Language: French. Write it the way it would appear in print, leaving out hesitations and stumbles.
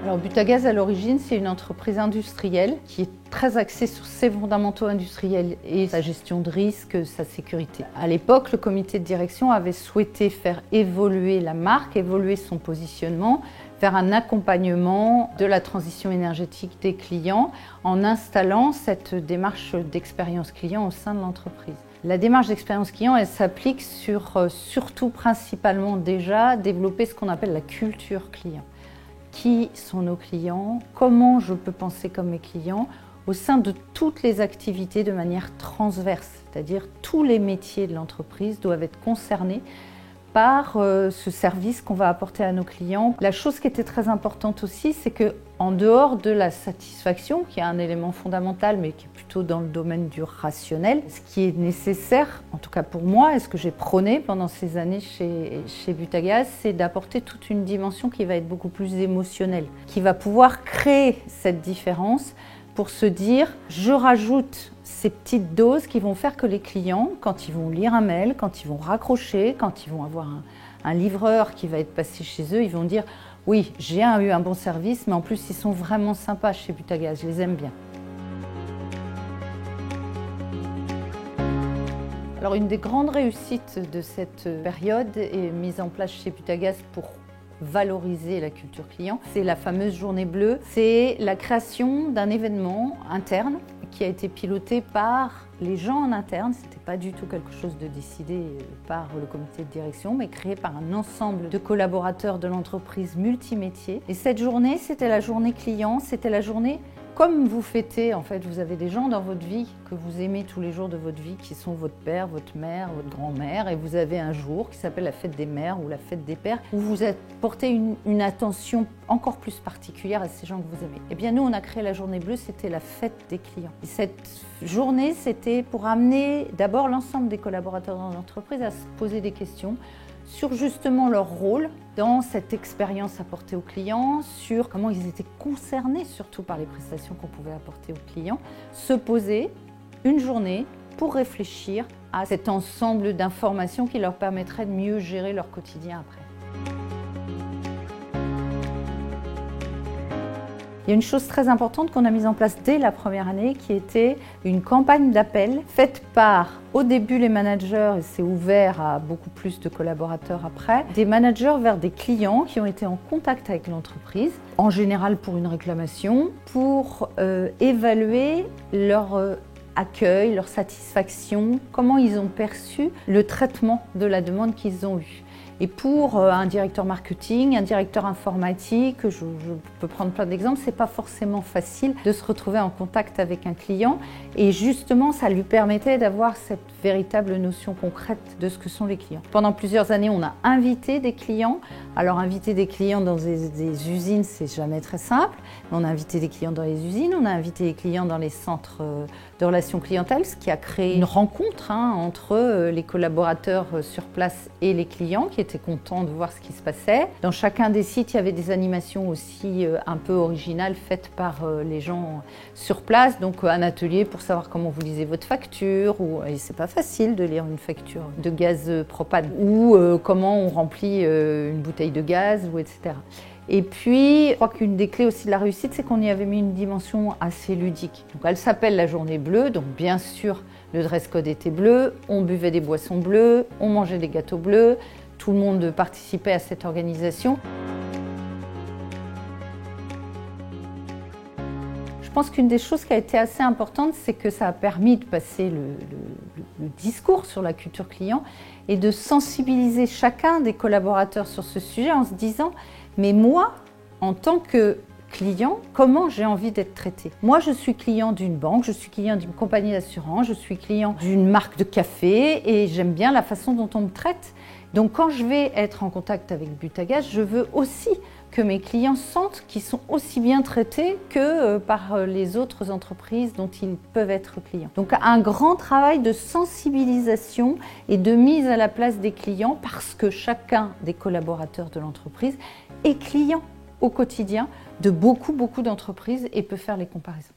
Alors Butagaz, à l'origine, c'est une entreprise industrielle qui est très axée sur ses fondamentaux industriels et sa gestion de risque, sa sécurité. À l'époque, le comité de direction avait souhaité faire évoluer la marque, évoluer son positionnement, faire un accompagnement de la transition énergétique des clients en installant cette démarche d'expérience client au sein de l'entreprise. La démarche d'expérience client, elle s'applique sur surtout principalement déjà développer ce qu'on appelle la culture client. Qui sont nos clients, comment je peux penser comme mes clients au sein de toutes les activités de manière transverse, c'est-à-dire tous les métiers de l'entreprise doivent être concernés par ce service qu'on va apporter à nos clients. La chose qui était très importante aussi, c'est qu'en dehors de la satisfaction, qui est un élément fondamental, mais qui est plutôt dans le domaine du rationnel, ce qui est nécessaire, en tout cas pour moi, et ce que j'ai prôné pendant ces années chez Butagaz, c'est d'apporter toute une dimension qui va être beaucoup plus émotionnelle, qui va pouvoir créer cette différence pour se dire, je rajoute ces petites doses qui vont faire que les clients, quand ils vont lire un mail, quand ils vont raccrocher, quand ils vont avoir un livreur qui va être passé chez eux, ils vont dire « Oui, j'ai eu un bon service, mais en plus ils sont vraiment sympas chez Butagaz, je les aime bien ». Alors une des grandes réussites de cette période est mise en place chez Butagaz pour valoriser la culture client, c'est la fameuse journée bleue. C'est la création d'un événement interne qui a été piloté par les gens en interne. Ce n'était pas du tout quelque chose de décidé par le comité de direction, mais créé par un ensemble de collaborateurs de l'entreprise multimétiers. Et cette journée, c'était la journée client, c'était la journée comme vous fêtez, en fait, vous avez des gens dans votre vie que vous aimez tous les jours de votre vie, qui sont votre père, votre mère, votre grand-mère, et vous avez un jour qui s'appelle la fête des mères ou la fête des pères, où vous apportez une attention encore plus particulière à ces gens que vous aimez. Eh bien, nous, on a créé la journée bleue, c'était la fête des clients. Et cette journée, c'était pour amener d'abord l'ensemble des collaborateurs dans l'entreprise à se poser des questions sur justement leur rôle dans cette expérience apportée aux clients, sur comment ils étaient concernés surtout par les prestations qu'on pouvait apporter aux clients, se poser une journée pour réfléchir à cet ensemble d'informations qui leur permettraient de mieux gérer leur quotidien après. Il y a une chose très importante qu'on a mise en place dès la première année qui était une campagne d'appel faite par, au début, les managers, et c'est ouvert à beaucoup plus de collaborateurs après, des managers vers des clients qui ont été en contact avec l'entreprise, en général pour une réclamation, pour évaluer leur accueil, leur satisfaction, comment ils ont perçu le traitement de la demande qu'ils ont eue. Et pour un directeur marketing, un directeur informatique, je peux prendre plein d'exemples, c'est pas forcément facile de se retrouver en contact avec un client. Et justement, ça lui permettait d'avoir cette véritable notion concrète de ce que sont les clients. Pendant plusieurs années, on a invité des clients. Alors, inviter des clients dans des usines, c'est jamais très simple. On a invité des clients dans les usines, on a invité des clients dans les centres de relations clientèle, ce qui a créé une rencontre entre les collaborateurs sur place et les clients qui étaient contents de voir ce qui se passait. Dans chacun des sites, il y avait des animations aussi un peu originales faites par les gens sur place. Donc un atelier pour savoir comment vous lisez votre facture, et c'est pas facile de lire une facture de gaz propane, ou comment on remplit une bouteille de gaz, ou etc. Et puis, je crois qu'une des clés aussi de la réussite, c'est qu'on y avait mis une dimension assez ludique. Donc, elle s'appelle la journée bleue, donc bien sûr, le dress code était bleu, on buvait des boissons bleues, on mangeait des gâteaux bleus, tout le monde participait à cette organisation. Je pense qu'une des choses qui a été assez importante, c'est que ça a permis de passer le discours sur la culture client et de sensibiliser chacun des collaborateurs sur ce sujet en se disant « Mais moi, en tant que client, comment j'ai envie d'être traité? Moi, je suis client d'une banque, je suis client d'une compagnie d'assurance, je suis client d'une marque de café et j'aime bien la façon dont on me traite. Donc, quand je vais être en contact avec Butagaz, je veux aussi que mes clients sentent qu'ils sont aussi bien traités que par les autres entreprises dont ils peuvent être clients. Donc un grand travail de sensibilisation et de mise à la place des clients parce que chacun des collaborateurs de l'entreprise est client au quotidien de beaucoup d'entreprises et peut faire les comparaisons.